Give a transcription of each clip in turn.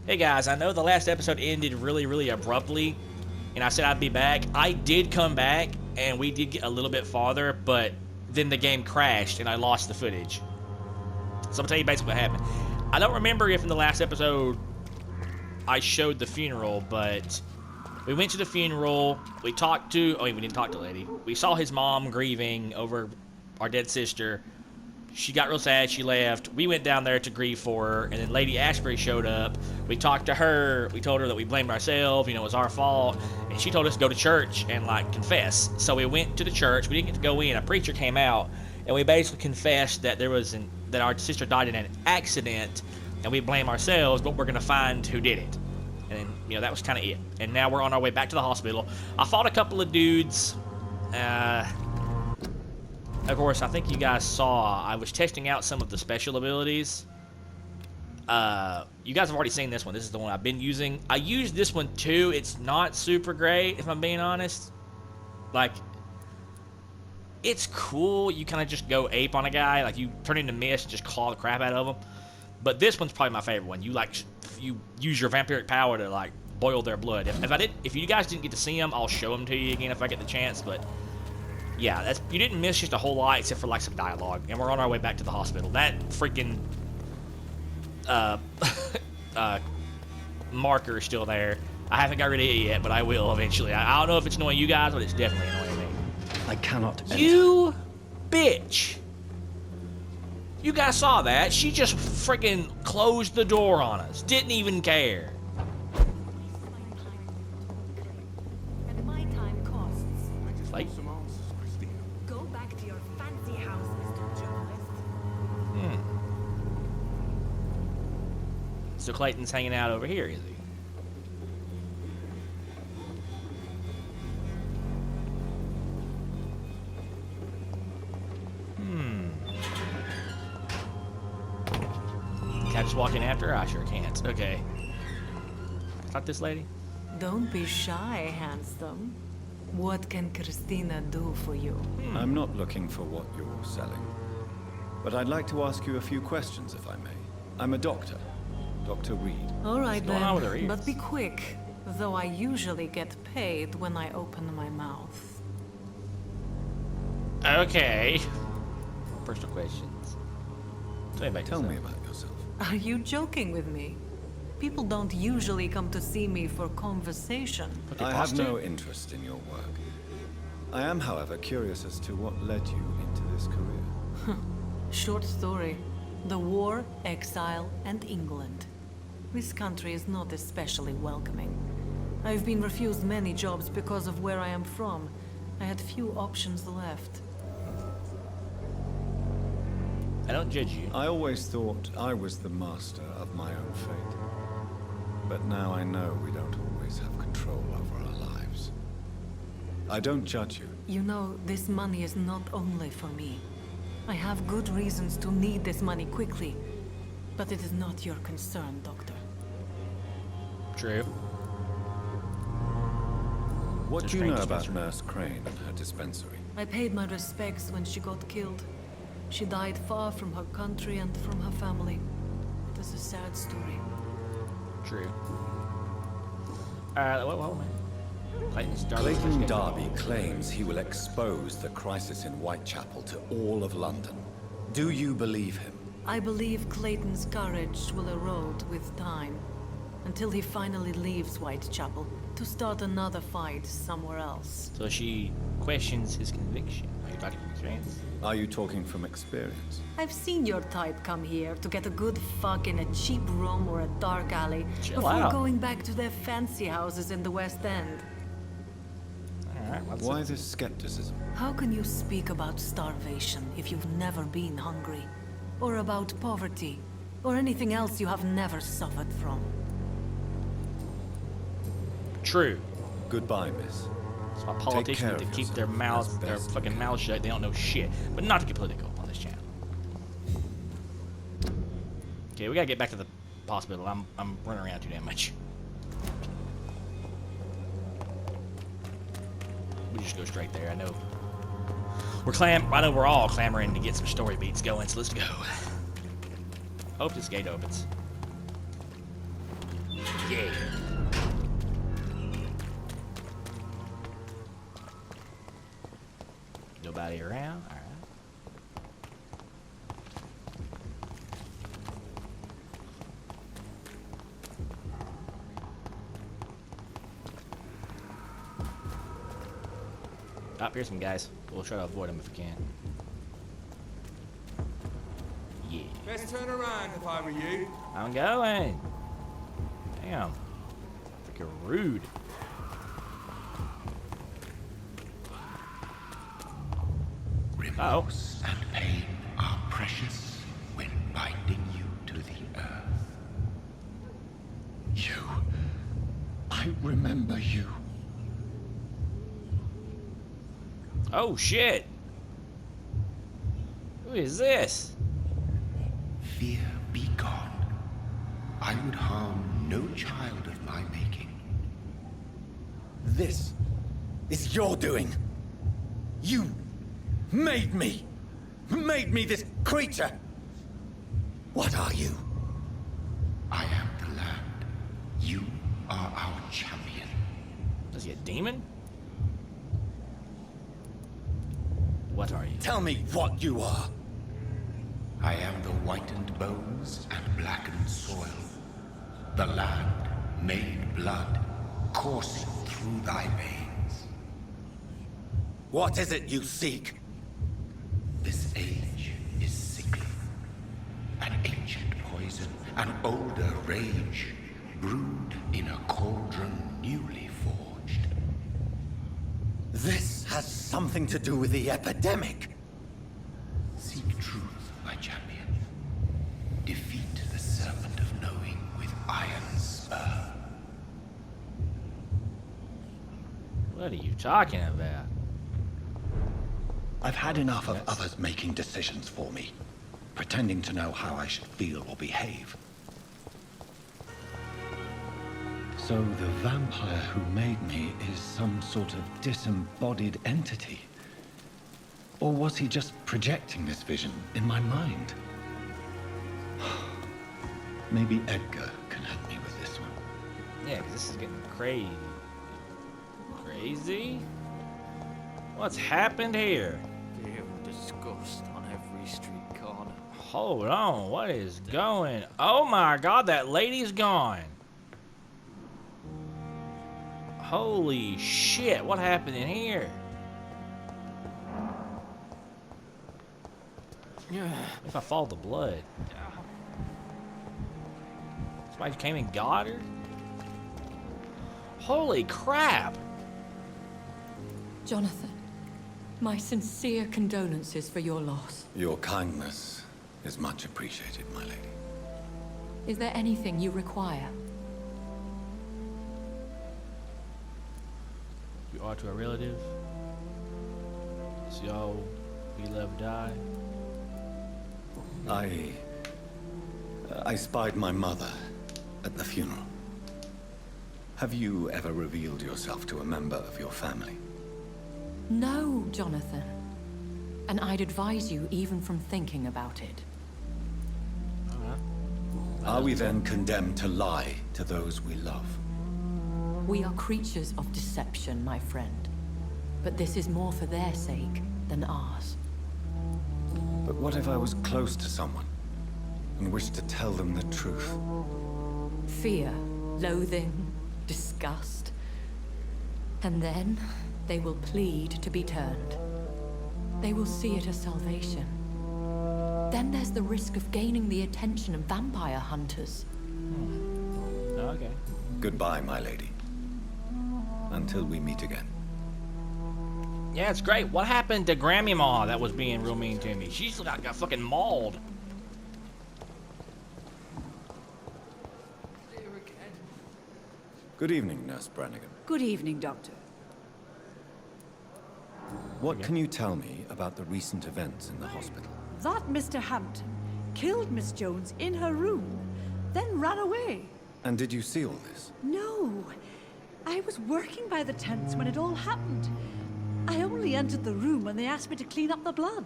Hey guys, I know the last episode ended really abruptly, and I said I'd be back. I did come back, and we did get a little bit farther, but then the game crashed, and I lost the footage. So I'm gonna tell you basically what happened. I don't remember if in the last episode I showed the funeral, but we went to the funeral. We talked to... Oh, we didn't talk to the lady. We saw his mom grieving over our dead sister. She got real sad. She left. We went down there to grieve for her, and then Lady Ashbury showed up. We talked to her. We told her that we blamed ourselves. You know, it was our fault. And she told us to go to church and, like, confess. So we went to the church. We didn't get to go in. A preacher came out, and we basically confessed that that our sister died in an accident, and we blame ourselves, but we're going to find who did it. And then, you know, that was kind of it. And now we're on our way back to the hospital. I fought a couple of dudes. Of course, I think you guys saw I was testing out some of the special abilities. You guys have already seen this one. This is the one I've been using. I used this one too. It's not super great, if I'm being honest. Like, it's cool. You kind of just go ape on a guy. Like, you turn into mist and just claw the crap out of him. But this one's probably my favorite one. You use your vampiric power to, like, boil their blood. If you guys didn't get to see them, I'll show them to you again if I get the chance. But yeah, you didn't miss just a whole lot except for like some dialogue, and we're on our way back to the hospital. That freaking marker is still there. I haven't got rid of it yet, but I will eventually. I don't know if it's annoying you guys, but it's definitely annoying me. I cannot enter. You bitch! You guys saw that? She just freaking closed the door on us. Didn't even care. And my time costs. Like, Go back to your fancy house, Mr. Journalist. So Clayton's hanging out over here, is he? Can I just walk in after her? I sure can't. Okay. Is that this lady? Don't be shy, handsome. What can Christina do for you? I'm not looking for what you're selling. But I'd like to ask you a few questions, if I may. I'm a doctor. Dr. Reed. All right What's going on with her then, ears? but be quick. Though I usually get paid when I open my mouth. Okay. Personal questions. Tell me about yourself. Are you joking with me? People don't usually come to see me for conversation. I have no interest in your work. I am, however, curious as to what led you into this career. Short story. The war, exile, and England. This country is not especially welcoming. I've been refused many jobs because of where I am from. I had few options left. I don't judge you. I always thought I was the master of my own fate. But now I know we don't always have control over our lives. I don't judge you. You know, this money is not only for me. I have good reasons to need this money quickly. But it is not your concern, Doctor. True. What do you know about Nurse Crane and her dispensary? I paid my respects when she got killed. She died far from her country and from her family. It is a sad story. True. Whoa, man. Clayton Darby claims he will expose the crisis in Whitechapel to all of London. Do you believe him? I believe Clayton's courage will erode with time, until he finally leaves Whitechapel to start another fight somewhere else. So she questions his conviction. Are you talking from experience? Are you talking from experience? I've seen your type come here to get a good fuck in a cheap room or a dark alley Chill before out. going back to their fancy houses in the West End. Alright, Why this skepticism? How can you speak about starvation if you've never been hungry? Or about poverty? Or anything else you have never suffered from? True. Goodbye, miss. That's why politicians need to keep their mouths, their best fucking mouths shut. They don't know shit. But not to get political on this channel. Okay, we gotta get back to the hospital. I'm running around too damn much. We just go straight there. I know we're all clamoring to get some story beats going. So let's go. Hope this gate opens. Yeah. Nobody around? Alright. Oh, here's some guys. We'll try to avoid them if we can. Yeah. Best turn around if I were you. I'm going. Damn. Freaking rude. Remorse and pain are precious when binding you to the earth. You. I remember you. Oh shit. Who is this? Fear be gone. I would harm no child of my making. This is your doing. You made me this creature. What are you? I am the land. You are our champion. Is he a demon? What are you? Tell me what you are. I am the whitened bones and blackened soil. The land made blood coursing through thy veins. What is it you seek? This age is sickly. An ancient poison, an older rage, brewed in a cauldron newly forged. This has something to do with the epidemic. Seek truth, my champion. Defeat the serpent of knowing with iron spur. What are you talking about? I've had enough of others making decisions for me, pretending to know how I should feel or behave. So the vampire who made me is some sort of disembodied entity? Or was he just projecting this vision in my mind? Maybe Edgar can help me with this one. Yeah, 'cause this is getting crazy. Crazy? What's happened here? Feel disgust on every street corner. Hold on, what is going? Oh my god, that lady's gone. Holy shit, what happened in here? If I follow the blood. Somebody came and got her? Holy crap! Jonathan, my sincere condolences for your loss. Your kindness is much appreciated, my lady. Is there anything you require? You are to a relative. See all we love die. I spied my mother at the funeral. Have you ever revealed yourself to a member of your family? No, Jonathan. And I'd advise you even from thinking about it. Are we then condemned to lie to those we love? We are creatures of deception, my friend. But this is more for their sake than ours. But what if I was close to someone and wished to tell them the truth? Fear, loathing, disgust. And then they will plead to be turned. They will see it as salvation. Then there's the risk of gaining the attention of vampire hunters. Okay. Goodbye, my lady. Until we meet again. Yeah, it's great. What happened to Grammy Ma that was being real mean to me? She's got fucking mauled. Good evening, Nurse Brannigan. Good evening, Doctor. What can you tell me about the recent events in the hospital? That Mr. Hampton killed Miss Jones in her room, then ran away. And did you see all this? No, I was working by the tents when it all happened. I only entered the room when they asked me to clean up the blood.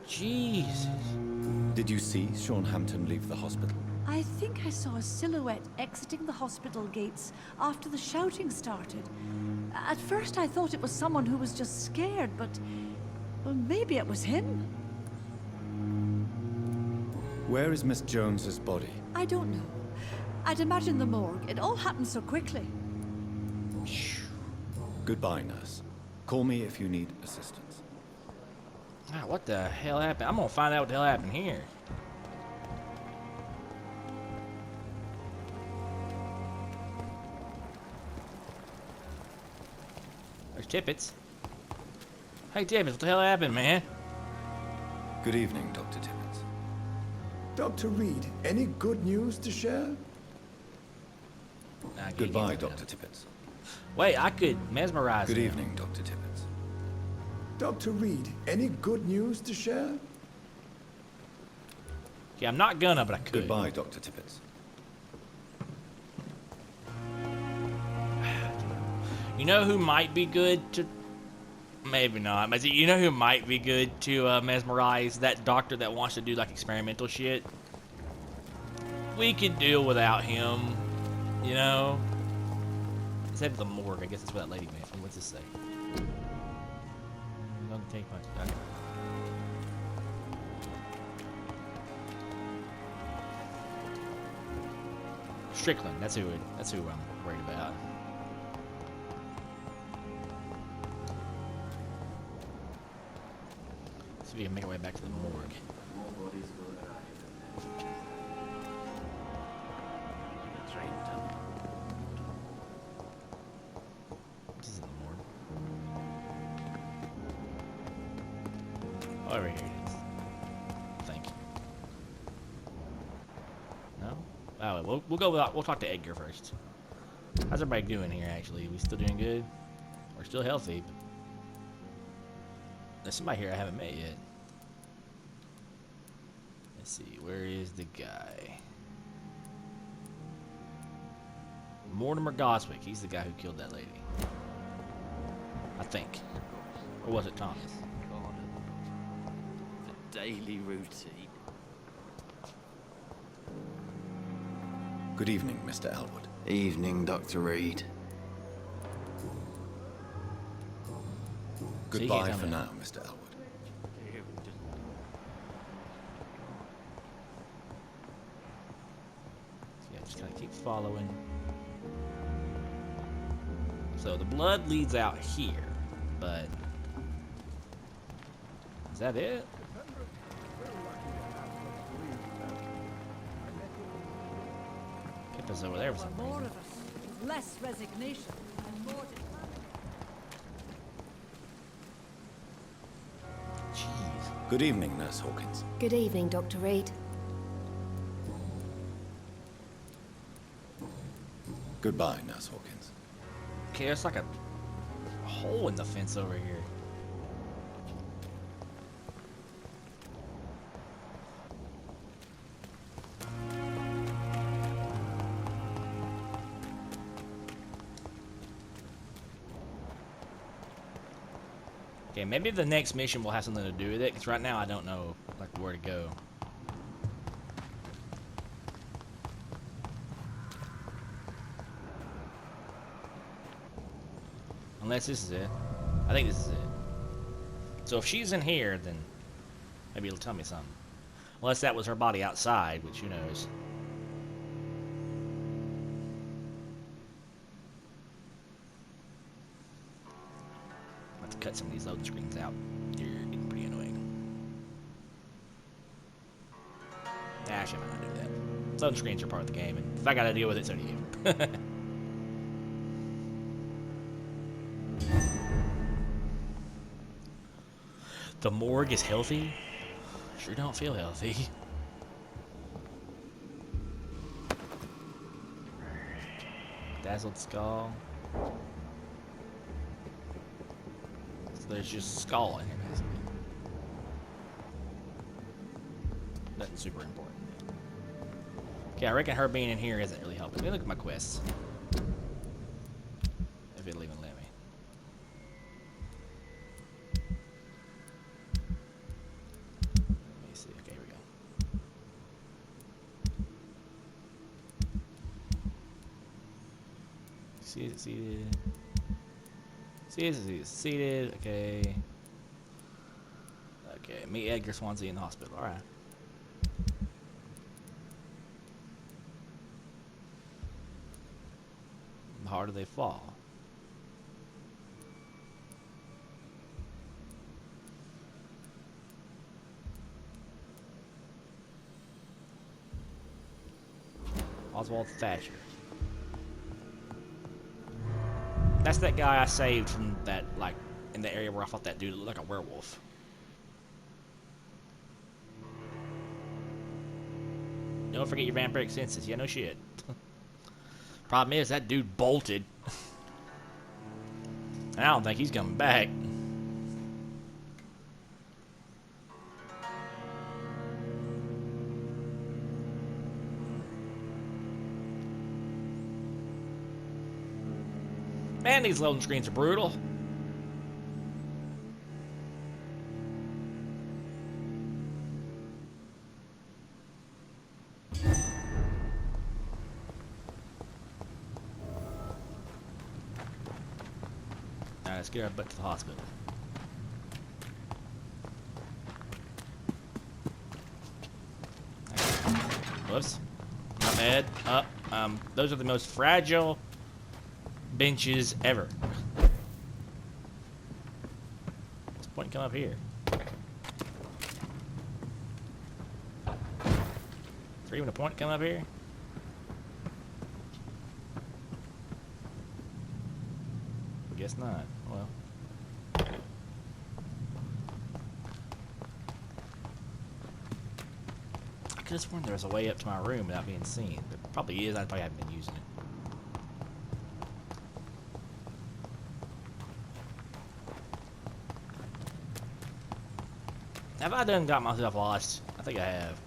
Jesus. Did you see Sean Hampton leave the hospital? I think I saw a silhouette exiting the hospital gates after the shouting started. At first I thought it was someone who was just scared, but... well, maybe it was him. Where is Miss Jones's body? I don't know. I'd imagine the morgue. It all happened so quickly. Goodbye, nurse. Call me if you need assistance. Ah, what the hell happened? I'm gonna find out what the hell happened here. There's Tippets. Hey Tippets, what the hell happened, man? Good evening, Dr. Tippett. Dr. Reed, any good news to share? Nah, Goodbye, Dr. Tippett. Wait, I could mesmerize Good him. evening, Dr. Tippett. Dr. Reed, any good news to share? Yeah, I'm not gonna, but I could. Goodbye, Dr. Tippett. You know who might be good to... Maybe not. But you know who might be good to mesmerize? That doctor that wants to do, like, experimental shit. We could deal without him, you know? Let's head to the morgue. I guess that's where that lady went from. What's this say? I'm gonna take my... Okay. Strickland. That's who I'm worried about. See if we can make our way back to the morgue. This is the morgue. Oh, right here it is. Thank you. No? Oh, we'll go without. We'll talk to Edgar first. How's everybody doing here? Actually, we still doing good? We're still healthy. There's somebody here I haven't met yet. Let's see, where is the guy? Mortimer Goswick. He's the guy who killed that lady. I think. Or was it Thomas? The daily routine. Good evening, Mr. Elwood. Evening, Dr. Reed. Goodbye for now, Mr. Elwood. Yeah, just gotta keep following. So the blood leads out here, but is that it? Pippa's over there for some More reason. of us, less resignation, and more Jeez. Good evening, Nurse Hawkins. Good evening, Dr. Reed. Goodbye, Nurse Hawkins. Okay, there's like a hole in the fence over here. Okay, maybe the next mission will have something to do with it, because right now I don't know like where to go. Unless this is it. I think this is it. So if she's in here, then maybe it'll tell me something. Unless that was her body outside, which who knows. I have to cut some of these loading screens out. They're getting pretty annoying. Actually, I might not do that. Loading screens are part of the game, and if I gotta deal with it, so do you. The morgue is healthy? Sure don't feel healthy. Dazzled skull. So there's just skull in here, basically. Nothing super important. Okay, I reckon her being in here isn't really helping. Let me look at my quests. If it'll even let me. Let me see. Okay, here we go. Seated. Okay. Okay, meet Edgar Swansea in the hospital. Alright. The harder they fall. Oswald Thatcher. That's that guy I saved from that, like, in the area where I thought that dude looked like a werewolf. Don't forget your vampiric senses. Yeah, no shit. Problem is, that dude bolted. I don't think he's coming back. Man, these loading screens are brutal. Alright, let's get our butt to the hospital. Whoops. Not bad. Those are the most fragile benches ever. What's the point in coming up here? Is there even a point in coming up here? I guess not. Well. I could have sworn there was a way up to my room without being seen. There probably is. I probably haven't been using it. Have I done got myself lost? I think I have.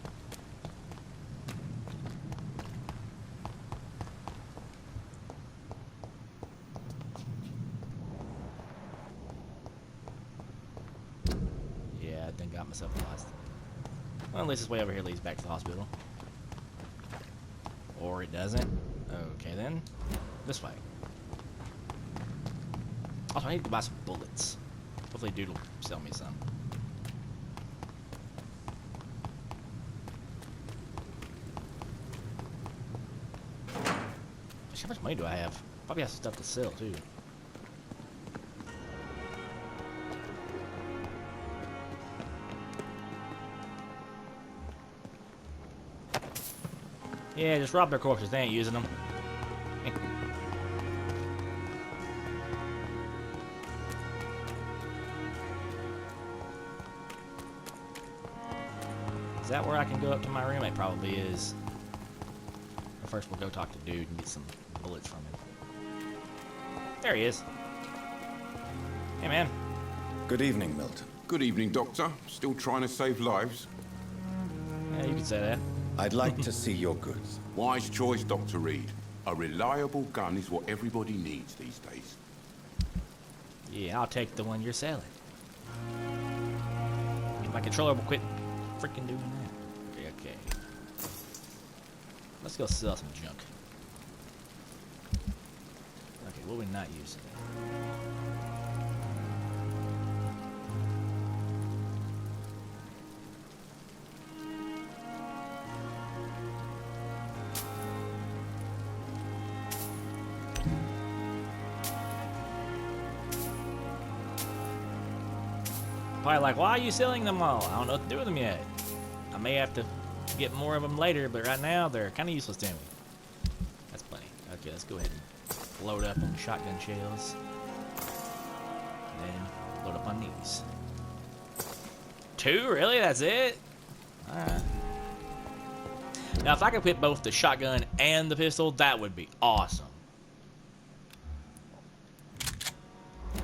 Yeah, I done got myself lost. Well, at least this way over here leads back to the hospital. Or it doesn't. Okay then. This way. Also, I need to buy some bullets. Hopefully dude will sell me some. How much money do I have? Probably have stuff to sell too. Yeah, just rob their corpses. They ain't using them. Is that where I can go up to my room? It probably is. But first, we'll go talk to dude and get some bullets from him. There he is. Hey, man. Good evening, Milton. Good evening, Doctor. Still trying to save lives? Yeah, you could say that. I'd like to see your goods. Wise choice, Dr. Reed. A reliable gun is what everybody needs these days. Yeah, I'll take the one you're selling. If my controller will quit freaking doing that. Okay, okay. Let's go sell some junk. Okay, what are we not using? Probably like, why are you selling them all? I don't know what to do with them yet. I may have to get more of them later, but right now they're kind of useless to me. That's plenty. Okay, let's go ahead and load up on shotgun shells. And then load up on these. 2? Really? That's it? Alright. Now, if I could put both the shotgun and the pistol, that would be awesome.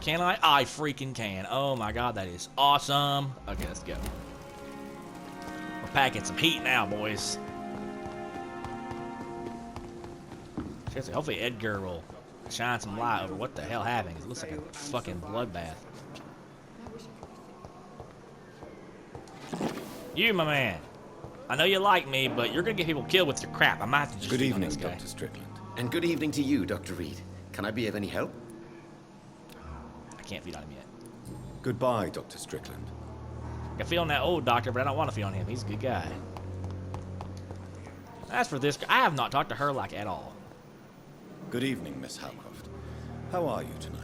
Can I? I freaking can. Oh my god, that is awesome. Okay, let's go. We're packing some heat now, boys. Seriously, hopefully Edgar will shine some light over what the hell happened. It looks like a fucking bloodbath. You, my man. I know you like me, but you're gonna get people killed with your crap. I might have to just Good evening, this guy. Dr. Strickland. And good evening to you, Dr. Reed. Can I be of any help? I can't feed on him yet. Goodbye, Dr. Strickland. I can feed on that old doctor, but I don't want to feed on him. He's a good guy. As for this, I have not talked to her like at all. Good evening, Miss Howcroft. How are you tonight?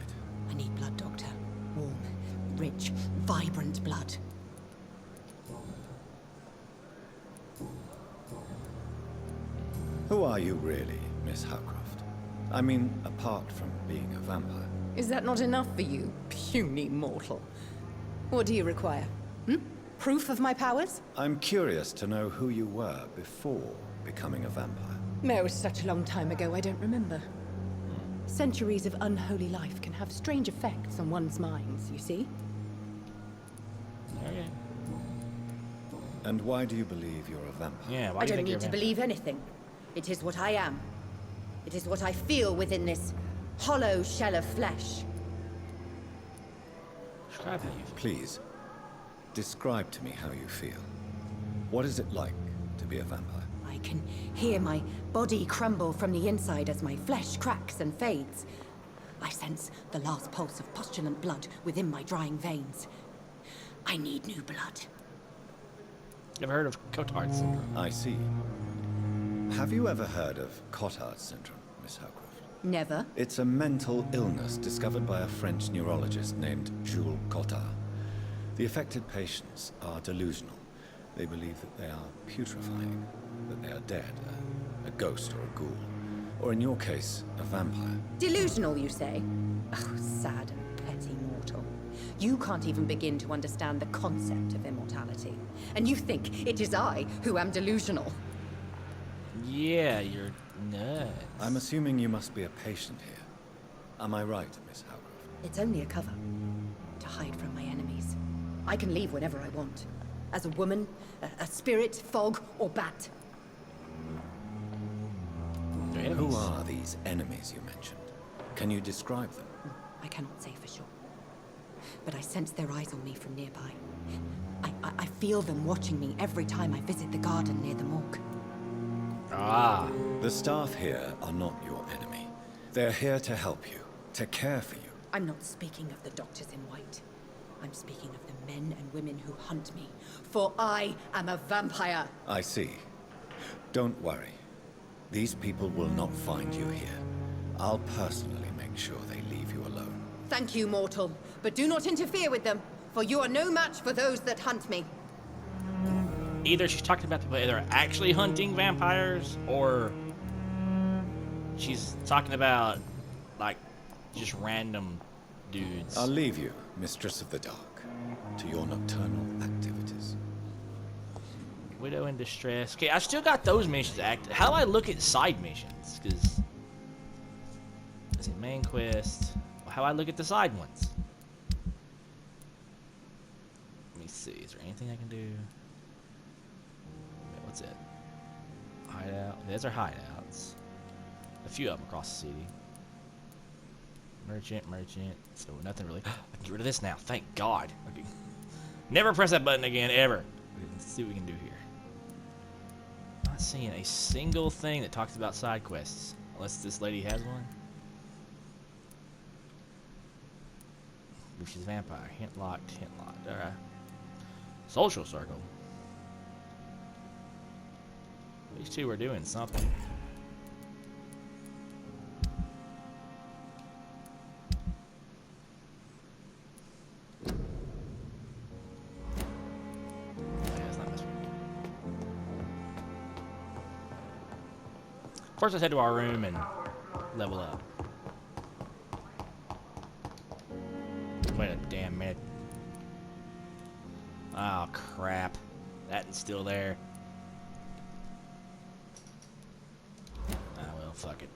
I need blood, Doctor. Warm, rich, vibrant blood. Who are you really, Miss Howcroft? I mean, apart from being a vampire. Is that not enough for you, puny mortal? What do you require? Proof of my powers? I'm curious to know who you were before becoming a vampire. No, such a long time ago, I don't remember. Centuries of unholy life can have strange effects on one's minds, you see? Okay. And why do you believe you're a vampire? Yeah, why I do you don't think you're need to a believe anything. It is what I am. It is what I feel within this hollow shell of flesh. Describe how you feel. Please, describe to me how you feel. What is it like to be a vampire? I can hear my body crumble from the inside as my flesh cracks and fades. I sense the last pulse of postulant blood within my drying veins. I need new blood. Never heard of Cotard syndrome? I see. Have you ever heard of Cotard syndrome, Miss Howcroft? Never. It's a mental illness discovered by a French neurologist named Jules Cotard. The affected patients are delusional. They believe that they are putrefying, that they are dead, a ghost or a ghoul, or in your case, a vampire. Delusional, you say? Oh, sad and petty mortal. You can't even begin to understand the concept of immortality. And you think it is I who am delusional. Yeah, you're nuts. I'm assuming you must be a patient here. Am I right, Miss Howcroft? It's only a cover. To hide from my enemies. I can leave whenever I want. As a woman, a spirit, fog, or bat. Who are these enemies you mentioned? Can you describe them? I cannot say for sure. But I sense their eyes on me from nearby. I feel them watching me every time I visit the garden near the morgue. Ah. The staff here are not your enemy. They're here to help you, to care for you. I'm not speaking of the doctors in white. I'm speaking of the men and women who hunt me. For I am a vampire. I see. Don't worry. These people will not find you here. I'll personally make sure they leave you alone. Thank you, mortal. But do not interfere with them, for you are no match for those that hunt me. Either she's talking about people either actually hunting vampires, or she's talking about, like, just random dudes. I'll leave you, Mistress of the Dark, to your nocturnal activities. Widow in distress. Okay, I still got those missions active. How do I look at side missions? Because, is it main quest? How do I look at the side ones? Let me see. Is there anything I can do? Wait, what's it? Hideout. Those are hideouts. A few of them across the city. Merchant. So nothing really. I can get rid of this now. Thank God. Okay. Never press that button again, ever. Let's see what we can do here. Not seeing a single thing that talks about side quests. Unless this lady has one. She's a vampire. Hint locked. Alright. Social circle. These two are doing something. First, let's head to our room and level up. Wait a damn minute. Oh, crap. That is still there. Ah, well, fuck it.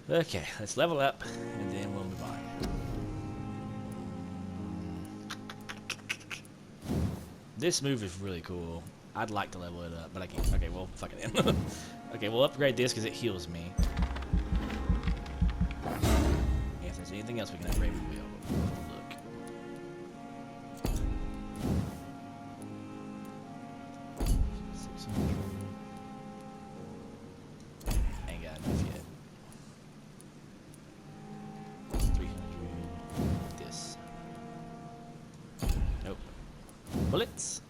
Okay, let's level up, and then we'll move on. This move is really cool. I'd like to level it up, but I can't. Okay, well, fuck it then. Okay, we'll upgrade this because it heals me. Yeah, if there's anything else we can upgrade, we will. Look. bullets.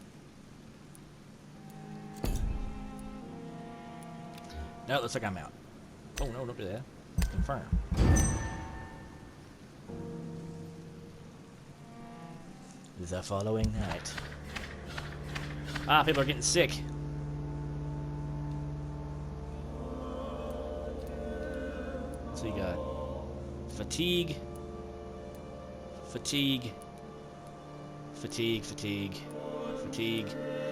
No, it looks like I'm out. Oh no, don't do that. Confirm. The following night. Ah, people are getting sick. So you got fatigue, fatigue, fatigue, fatigue, fatigue.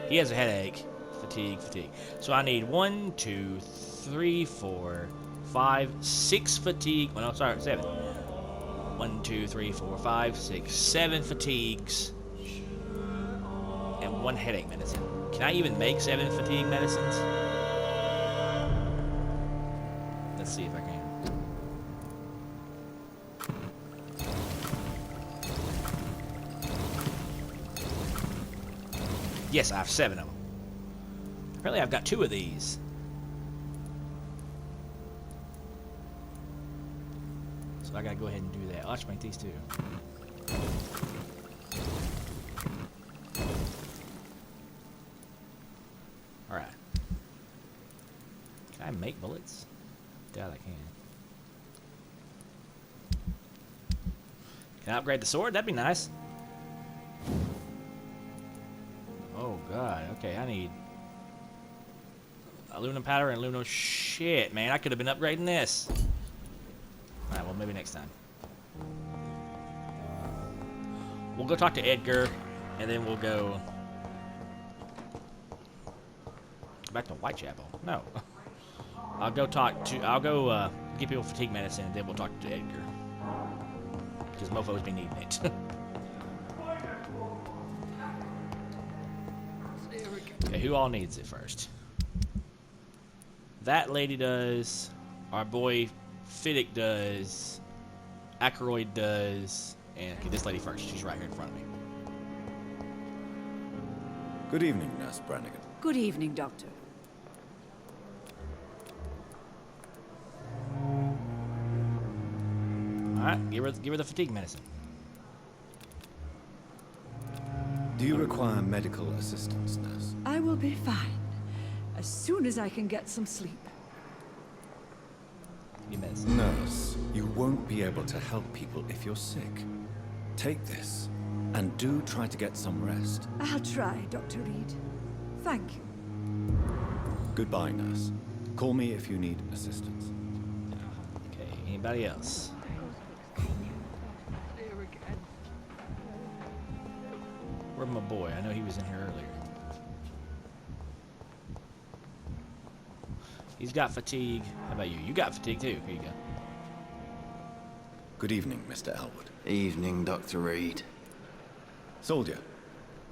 He has a headache. Fatigue, fatigue. So I need 1, 2, 3, 4, 5, 6 fatigue. Oh no, sorry, 7. 1, 2, 3, 4, 5, 6, 7 fatigues. And 1 headache medicine. Can I even make 7 fatigue medicines? Let's see if I can. Yes, I have 7 of them. Apparently I've got 2 of these. So I gotta go ahead and do that. I'll just make these 2. Alright. Can I make bullets? Doubt I can. Can I upgrade the sword? That'd be nice. Oh god, okay, I need aluminum powder and aluminum. Shit, man, I could have been upgrading this. Alright, well, maybe next time. We'll go talk to Edgar, and then we'll go back to Whitechapel. No. I'll go get people fatigue medicine, and then we'll talk to Edgar. Because mofo's been needing it. Okay, who all needs it first? That lady does. Our boy Fiddick does. Aykroyd does. And okay, this lady first. She's right here in front of me. Good evening, Nurse Brannigan. Good evening, Doctor. Alright, give her the fatigue medicine. Do you require medical assistance, nurse? I will be fine. As soon as I can get some sleep. Nurse, you won't be able to help people if you're sick. Take this, and do try to get some rest. I'll try, Dr. Reed. Thank you. Goodbye, nurse. Call me if you need assistance. Okay, anybody else? Where's my boy? I know he was in here earlier. He's got fatigue. How about you? You got fatigue too. Here you go. Good evening, Mr. Elwood. Evening, Dr. Reed. Soldier,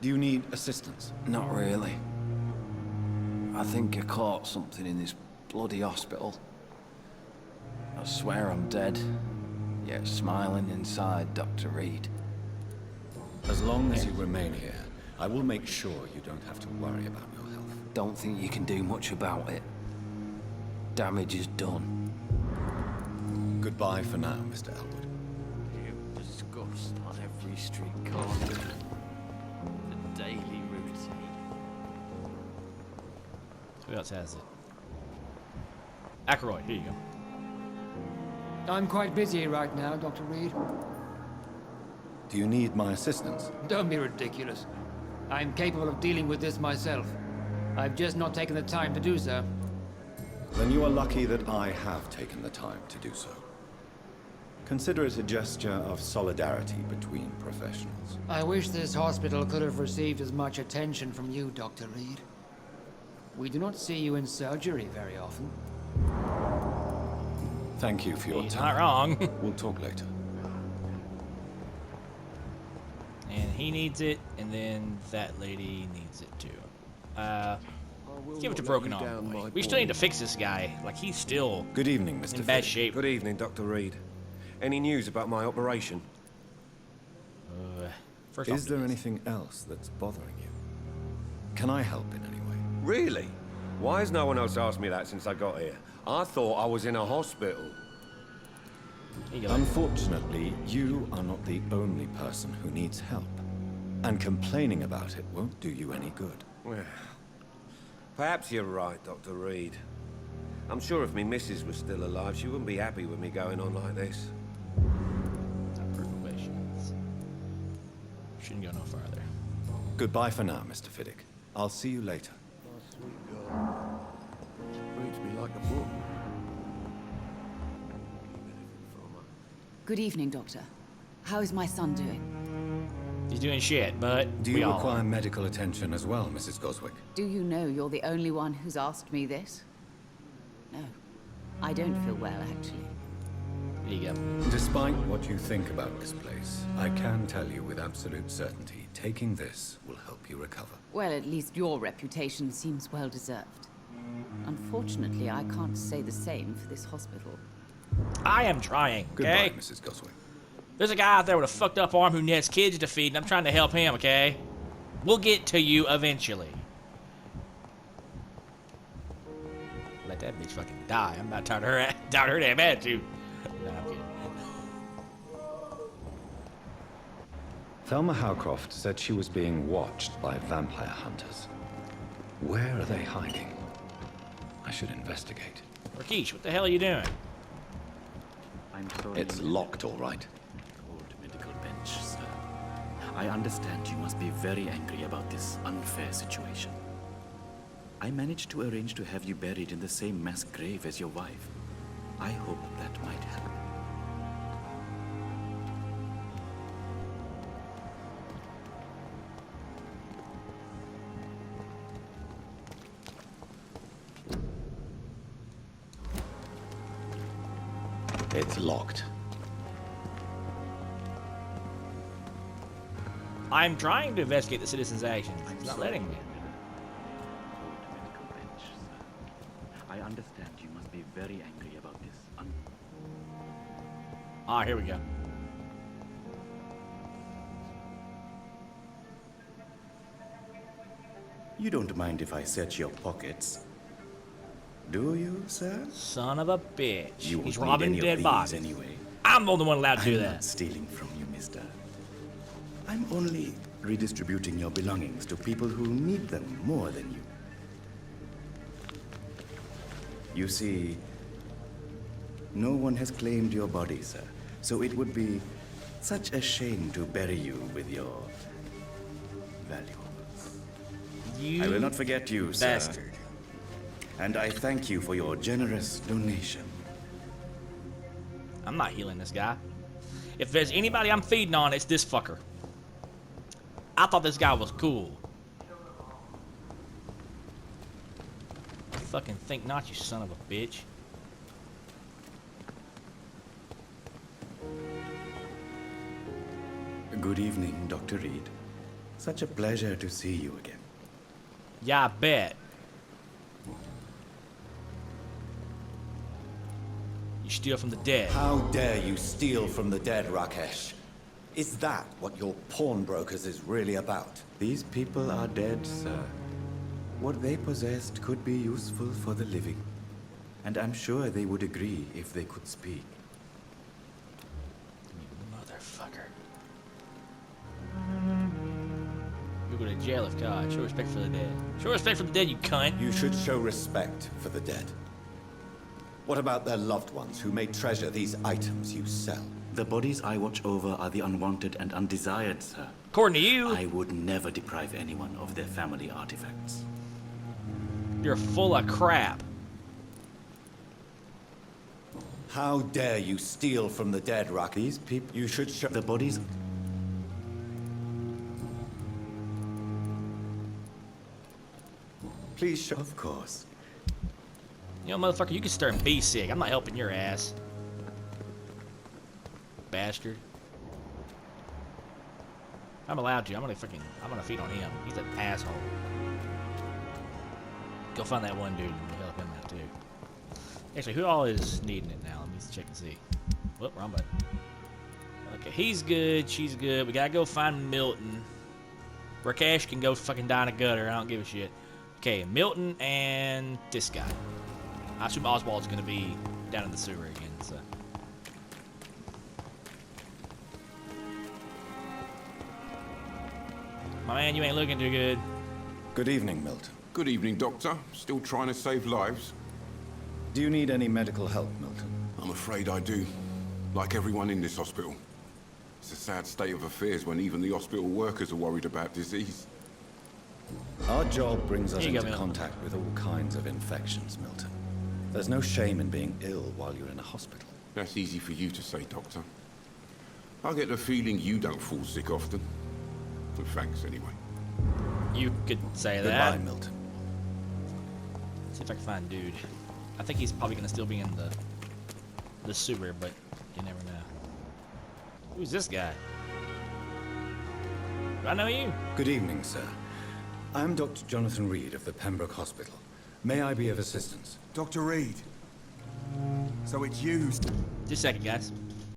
do you need assistance? Not really. I think I caught something in this bloody hospital. I swear I'm dead, yet smiling inside, Dr. Reed. As long as you remain here, I will make sure you don't have to worry about your health. Don't think you can do much about it. Damage is done. Goodbye for now, Mr. Elwood. You disgust on every street corner. The daily routine. Who else has it? Aykroyd, here you go. I'm quite busy right now, Dr. Reed. Do you need my assistance? Don't be ridiculous. I'm capable of dealing with this myself. I've just not taken the time to do so. Then you are lucky that I have taken the time to do so. Consider it a gesture of solidarity between professionals. I wish this hospital could have received as much attention from you, Dr. Reed. We do not see you in surgery very often. Thank you for your He's time. not wrong. We'll talk later. And he needs it, and then that lady needs it too. Let's give it to Broken Arm Boy. We still need to fix this guy. Like, he's still Good evening, Mr. in bad shape. Good evening, Dr. Reed. Any news about my operation? First Is there anything else that's bothering you? Can I help in any way? Really? Why has no one else asked me that since I got here? I thought I was in a hospital. Unfortunately, you are not the only person who needs help. And complaining about it won't do you any good. Well, perhaps you're right, Dr. Reed. I'm sure if me missus was still alive, she wouldn't be happy with me going on like this. Shouldn't go no further. Goodbye for now, Mr. Fiddick. I'll see you later. Sweet girl. Reads me like a book. Good evening, Doctor. How is my son doing? He's doing shit, but do you require medical attention as well, Mrs. Goswick? Do you know you're the only one who's asked me this? No. I don't feel well, actually. There you go. Despite what you think about this place, I can tell you with absolute certainty, taking this will help you recover. Well, at least your reputation seems well-deserved. Unfortunately, I can't say the same for this hospital. I am trying, okay? Goodbye, Mrs. Goswick. There's a guy out there with a fucked up arm who has kids to feed, and I'm trying to help him, okay? We'll get to you eventually. Let that bitch fucking die. I'm about tired of her, tired of her damn attitude. No, I'm kidding. Thelma Howcroft said she was being watched by vampire hunters. Where are they hiding? I should investigate. Rakesh, what the hell are you doing? I'm sorry. It's locked, all right. Old medical bench, sir. I understand you must be very angry about this unfair situation. I managed to arrange to have you buried in the same mass grave as your wife. I hope that might help. It's locked. I'm trying to investigate the citizen's actions. It's not letting me. I understand you must be very angry about this. Ah, here we go. You don't mind if I search your pockets, do you, sir? Son of a bitch. You He's won't robbing need any dead of bodies. these anyway. I'm the only one allowed to do I'm that. not stealing from you, mister. I'm only redistributing your belongings to people who need them more than you. You see, no one has claimed your body, sir. So it would be such a shame to bury you with your valuables. I will not forget you, bastard. sir. And I thank you for your generous donation. I'm not healing this guy. If there's anybody I'm feeding on, it's this fucker. I thought this guy was cool. Fucking think not, you son of a bitch. Good evening, Dr. Reed. Such a pleasure to see you again. Yeah, I bet. You steal from the dead. How dare you steal from the dead, Rakesh? Is that what your pawnbrokers is really about? These people are dead, sir. What they possessed could be useful for the living. And I'm sure they would agree if they could speak. Motherfucker. You'll go to jail if God. Show respect for the dead. Show respect for the dead, you cunt. You should show respect for the dead. What about their loved ones who may treasure these items you sell? The bodies I watch over are the unwanted and undesired, sir. According to you, I would never deprive anyone of their family artifacts. You're full of crap. How dare you steal from the dead, Rakesh? These people, you should show... The bodies... Please show... Of course. You know, motherfucker, you can stir and be sick. I'm not helping your ass. Bastard. I'm allowed to. I'm gonna feed on him. He's an asshole. Go find that one dude and help him out too. Actually, who all is needing it now? Let me check and see. Whoop, wrong button. Okay, he's good. She's good. We gotta go find Milton. Rakesh can go fucking die in a gutter. I don't give a shit. Okay, Milton and this guy. I assume Oswald's gonna be down in the sewer again, so. My man, you ain't looking too good. Good evening, Milton. Good evening, Doctor. Still trying to save lives? Do you need any medical help, Milton? I'm afraid I do. Like everyone in this hospital. It's a sad state of affairs when even the hospital workers are worried about disease. Our job brings us Here you go, into Milton. contact with all kinds of infections, Milton. There's no shame in being ill while you're in a hospital. That's easy for you to say, Doctor. I get the feeling you don't fall sick often. Well, thanks, anyway. You could say Goodbye, that. Milton. See if I can find dude. I think he's probably gonna still be in the sewer, but you never know. Who's this guy? Do I know you? Good evening, sir. I'm Dr. Jonathan Reed of the Pembroke Hospital. May I be of assistance? Dr. Reed. So it's you. Just a second, guys.